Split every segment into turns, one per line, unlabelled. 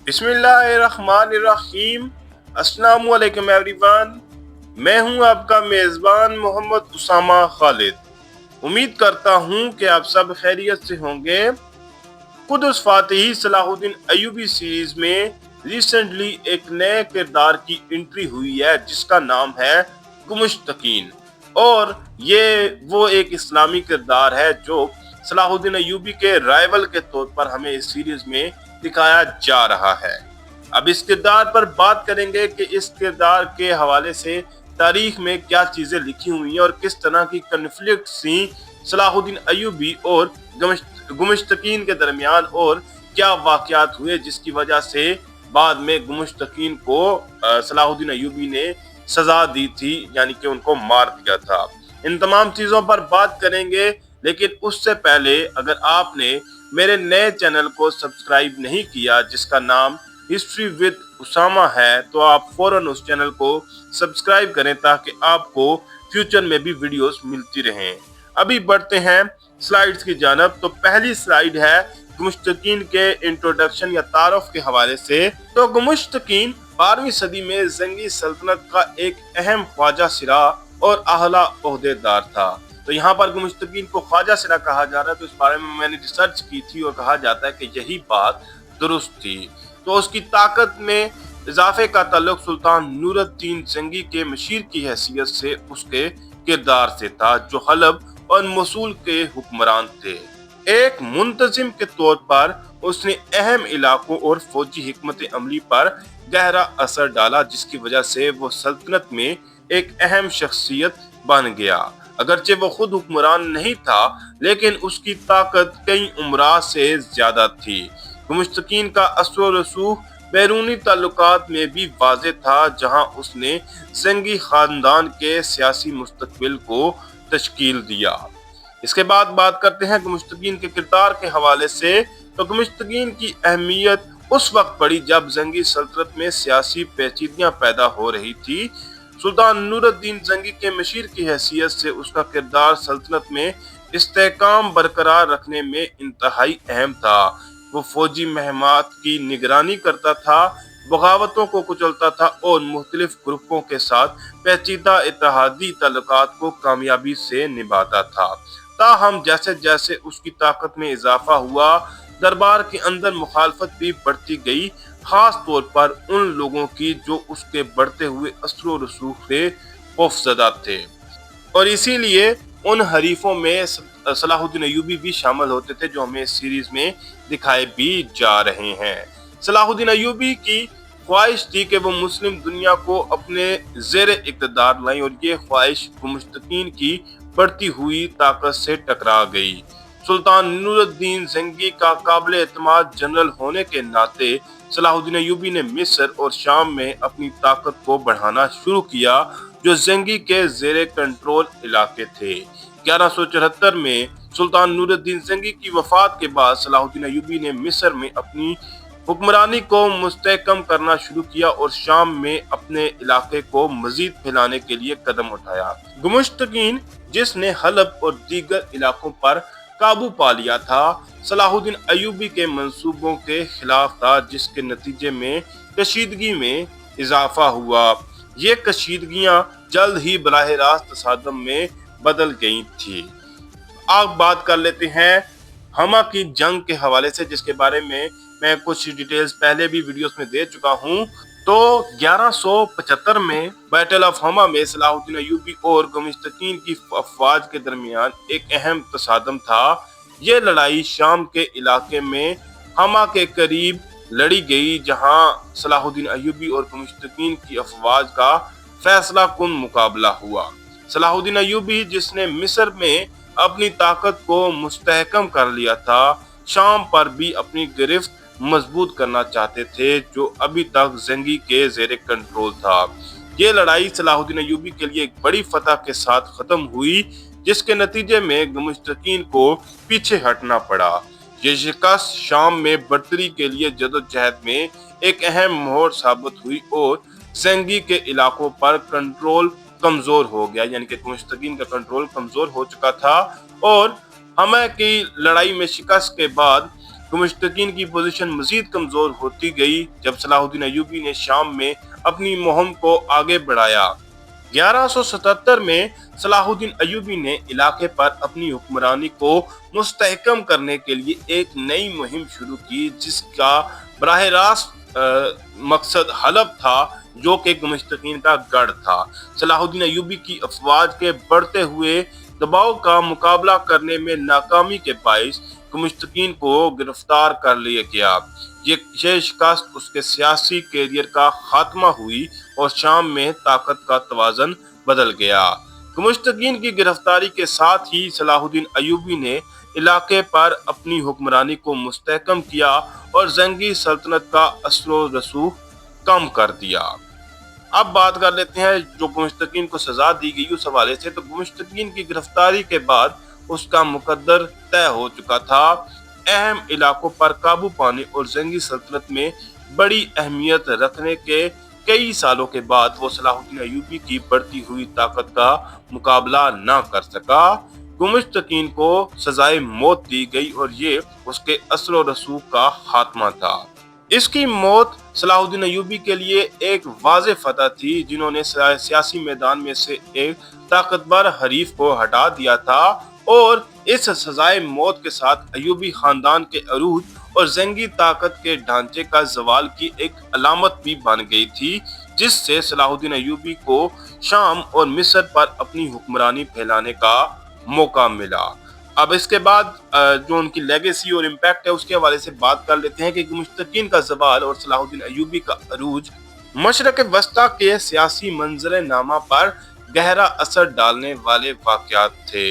बिस्मिल्लाहिर्रहमानिर्रहीम। अस्सलाम वालेकुम एवरीवन। मैं हूं आपका मेज़बान मोहम्मद उसामा खालिद। उम्मीद करता हूं कि आप सब खैरियत से होंगे। कुदस फातिही सलाहुद्दीन अय्यूबी सीरीज में रिसेंटली एक नए किरदार की एंट्री हुई है जिसका नाम है गुमुश्तकीन, और ये वो एक इस्लामी किरदार है जो सलाहुद्दीन अय्यूबी के राइवल के तौर पर हमें इस सीरीज में दिखाया जा रहा है। अब इस किरदार पर बात करेंगे कि इस किरदार के हवाले से तारीख में क्या चीजें लिखी हुई हैं और किस तरह की कन्फ्लिक्ट सी सलाहुद्दीन अय्यूबी और गुमुश्तकीन के दरमियान, और क्या वाकयात हुए जिसकी वजह से बाद में गुमुश्तकीन को सलाहुद्दीन अय्यूबी ने सजा दी थी, यानी कि उनको मार दिया था। इन तमाम चीजों पर बात करेंगे, लेकिन उससे पहले अगर आपने मेरे नए चैनल को सब्सक्राइब नहीं किया जिसका नाम हिस्ट्री विद उसामा है, तो आप फौरन उस चैनल को सब्सक्राइब करें ताकि आपको फ्यूचर में भी वीडियोस मिलती रहें। अभी बढ़ते हैं स्लाइड्स की जानब। तो पहली स्लाइड है गुमुश्तकीन के इंट्रोडक्शन या तारुफ के हवाले से। तो गुमुश्तकीन 12वीं सदी में जंगी सल्तनत का एक अहम ख्वाजा सिरा और आला ओहदेदार था। तो यहाँ पर गुमुश्तकीन को ख्वाजा सिरा कहा जा रहा है, तो इस बारे में मैंने रिसर्च की थी और कहा जाता है कि यही बात दुरुस्त थी। तो उसकी ताकत में इजाफे का ताल्लुक सुल्तान नूरुद्दीन जंगी के मशीर की हैसियत से उसके किरदार से था, जो हलब और मसूल के हुक्मरान थे। एक मुंतजिम के तौर पर उसने अहम इलाकों और फौजी हिकमत अमली पर गहरा असर डाला, जिसकी वजह से वो सल्तनत में एक अहम शख्सियत बन गया। अगरचे वो खुद हुक्मरान नहीं था, लेकिन उसकी ताकत कई उमरा से ज्यादा थी। गुमुश्तकीन का असर और रसूख बैरूनी ताल्लुकात में भी वाज़ेह था, जहां उसने जंगी खानदान के सियासी मुस्तकबिल को तश्कील दिया। इसके बाद बात करते हैं गुमुश्तकीन के किरदार के हवाले से। तो गुमुश्तकीन की अहमियत उस वक्त पड़ी जब जंगी सल्तनत में सियासी पेचीदगियां पैदा हो रही थी। सुल्तान नूरुद्दीन जंगी के मशीर की हैसियत से उसका किरदार सल्तनत में इस्तेहकाम बरकरार रखने में इंतहाई अहम था। वो फौजी महमात की निगरानी करता था, बगावतों को कुचलता था और मुख्तलिफ ग्रुपों के साथ पेचीदा इत्तेहादी ताल्लुकात को कामयाबी से निभाता था। ताहम जैसे जैसे उसकी ताकत में इजाफा हुआ, दरबार के अंदर मुखालफत भी बढ़ती गई, खास तौर पर उन लोगों की जो उसके बढ़ते हुए असर व रसूख से खौफजदा थे, और इसीलिए उन हरीफों में सलाहुद्दीन अय्यूबी भी शामिल होते थे, जो हमें इस सीरीज में दिखाए भी जा रहे हैं। सलाहुद्दीन अय्यूबी की ख्वाहिश थी कि वो मुस्लिम दुनिया को अपने जेर इक़्तिदार लाएं, और ये ख्वाहिश गुमुश्तकीन की बढ़ती हुई ताकत से टकरा गई। सुल्तान नूरुद्दीन जंगी का काबिल एतमाद जनरल होने के नाते सलाहुद्दीन अय्यूबी ने मिस्र और शाम में अपनी ताकत को बढ़ाना शुरू किया, जो जंगी के जेर कंट्रोल इलाके थे। 1174 में सुल्तान नूरुद्दीन जंगी की वफात के बाद सलाहुद्दीन अय्यूबी ने मिस्र में अपनी हुक्मरानी को मुस्तहकम करना शुरू किया और शाम में अपने इलाके को मजीद फैलाने के लिए कदम उठाया। गुमुश्तकीन, जिसने हलब और दीगर इलाकों पर काबू पा लिया था, सलाहुद्दीन अय्यूबी के मंसूबों के खिलाफ था, जिसके नतीजे में कशीदगी में इजाफा हुआ। ये कशीदगियां जल्द ही बराह रास्त तसादम में बदल गई थी। अब बात कर लेते हैं हमा की जंग के हवाले से, जिसके बारे में मैं कुछ डिटेल्स पहले भी वीडियोस में दे चुका हूं। तो 1175 में बैटल ऑफ हमा में सलाहुद्दीन अय्यूबी और गुमुश्तकीन की अफवाज के दरमियान एक अहम तसादम था। ये लड़ाई शाम के इलाके में हमा के करीब लड़ी गई, जहां सलाहुद्दीन अय्यूबी और गुमुश्तकीन की अफवाज का फैसला कुन मुकाबला हुआ। सलाहुद्दीन अय्यूबी, जिसने मिस्र में अपनी ताकत को मुस्तहकम कर लिया था, शाम पर भी अपनी गिरफ्त मजबूत करना चाहते थे, जो अभी तक जंगी के जेर कंट्रोल था। ये लड़ाई सलाहुद्दीन अय्यूबी के लिए एक बड़ी फतह के साथ खत्म हुई, जिसके नतीजे में गुमुश्तकीन को पीछे हटना पड़ा। ये शिकस्त शाम में बर्तरी के लिए जदोजहद में एक अहम मोड़ साबित हुई और जंगी के इलाकों पर कंट्रोल कमजोर हो गया, यानी कि गुमुश्तकीन का कंट्रोल कमजोर हो चुका था। और हमा की लड़ाई में शिकस्त के बाद गुमश्तकीन की पोजीशन मजीद कमजोर होती गई जब सलाहुद्दीन अय्यूबी ने शाम में अपनी मुहिम को आगे बढ़ाया। 1177 में सलाहुद्दीन अय्यूबी ने इलाके पर अपनी हुक्मरानी को मुस्तहकम करने के लिए एक नई मुहिम शुरू की, जिसका बराह रास्त मकसद हलब था, जो कि गुमश्तकीन का गढ़ था। सलाहुद्दीन अय्यूबी की अफवाज के बढ़ते हुए दबाव का मुकाबला करने में नाकामी के बाइस गुमश्तकीन को गिरफ्तार कर लिया गया। ये शिकस्त उसके सियासी कैरियर का खात्मा हुई और शाम में ताकत का तवाज़न बदल गया। गुमश्तकीन की गिरफ्तारी के साथ ही सलाहुद्दीन अय्यूबी ने इलाके पर अपनी हुक्मरानी को मुस्तहकम किया और जंगी सल्तनत का असर रसूख कम कर दिया। अब बात कर लेते हैं जो गुमश्तकीन को सजा दी गई उस हवाले से। तो गुमश्तकीन की गिरफ्तारी के बाद उसका मुकद्दर तय हो चुका था। अहम इलाकों पर काबू पाने और जंगी सल्तनत में बड़ी अहमियत रखने के कई सालों के बाद वो सलाहुद्दीन अय्यूबी की बढ़ती हुई ताकत का मुकाबला न कर सका। गुमश्तकीन को सजाए मौत दी गई और ये उसके असर व रसूख का खात्मा था। इसकी मौत सलाहुद्दीन अय्यूबी के लिए एक वाज़ेह फतह थी, जिन्होंने सियासी मैदान में से एक ताकतवर हरीफ को हटा दिया था और इस सजाए मौत के साथ अय्यूबी खानदान के अरूज और जंगी ताकत के ढांचे का जवाल की एक अलामत भी बन गई थी, जिससे सलाहुद्दीन अय्यूबी को शाम और मिस्र पर अपनी हुक्मरानी फैलाने का मौका मिला। अब इसके बाद जो उनकी लेगेसी और इम्पैक्ट है उसके हवाले से बात कर लेते हैं कि गुमश्तकीन का जवाल और सलाहुद्दीन अय्यूबी का अरूज मशरक वस्ता के सियासी मंजर नामा पर गहरा असर डालने वाले वाक़यात थे।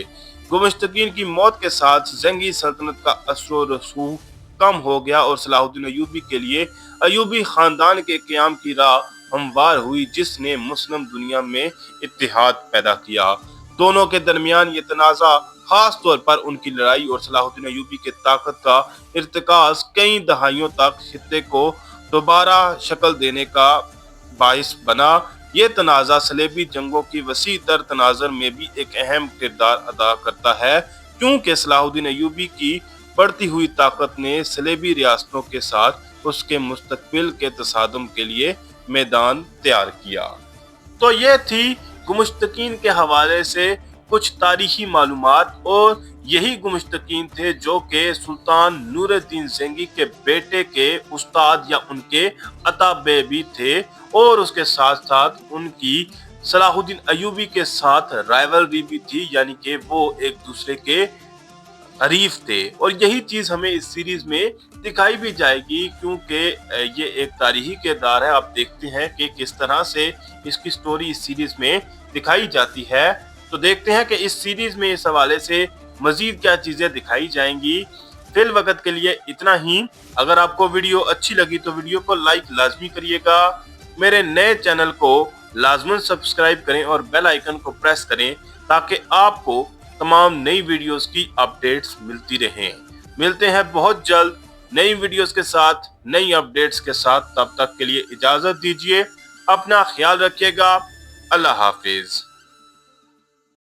गुमश्तकीन की मौत के साथ जंगी सल्तनत का असर रसूख कम हो गया और सलाहुद्दीन अय्यूबी के लिए अय्यूबी खानदान के क़याम की राह हमवार हुई, जिसने मुस्लिम दुनिया में इत्तेहाद पैदा किया। दोनों के दरमियान ये तनाज़ा खास तौर पर उनकी लड़ाई और सलाहुद्दीन अय्यूबी के ताकत का इर्तिकाज़ कई दहाइयों तक खित्ते को दोबारा शक्ल देने का बाइस बना। ये तनाज़ा सलेबी जंगों की वसी तर तनाज़र में भी एक अहम किरदार अदा करता है, क्योंकि सलाहुद्दीन अय्यूबी की बढ़ती हुई ताकत ने सलेबी रियासतों के साथ उसके मुस्तकबिल के तसादुम के लिए मैदान तैयार किया। तो ये थी गुमश्तकीन के हवाले से कुछ तारीखी मालूमात, और यही गुमश्तकीन थे जो कि सुल्तान नूरुद्दीन ज़ंगी के बेटे के उस्ताद या उनके अताबे भी थे, और उसके साथ साथ उनकी सलाहुद्दीन अय्यूबी के साथ राइवलरी भी थी, यानी कि वो एक दूसरे के हरीफ थे। और यही चीज़ हमें इस सीरीज में दिखाई भी जाएगी, क्योंकि ये एक तारीखी किरदार है। आप देखते हैं कि किस तरह से इसकी स्टोरी इस सीरीज में दिखाई जाती है। तो देखते हैं कि इस सीरीज में इस हवाले से मजीद क्या चीज़ें दिखाई जाएंगी। फिल वक्त के लिए इतना ही। अगर आपको वीडियो अच्छी लगी तो वीडियो को लाइक लाजमी करिएगा। मेरे नए चैनल को लाजमन सब्सक्राइब करें और बेल आइकन को प्रेस करें, ताकि आपको तमाम नई वीडियोस की अपडेट्स मिलती रहें। मिलते हैं बहुत जल्द नई वीडियोस के साथ, नई अपडेट्स के साथ। तब तक के लिए इजाज़त दीजिए। अपना ख्याल रखिएगा। अल्लाह हाफिज।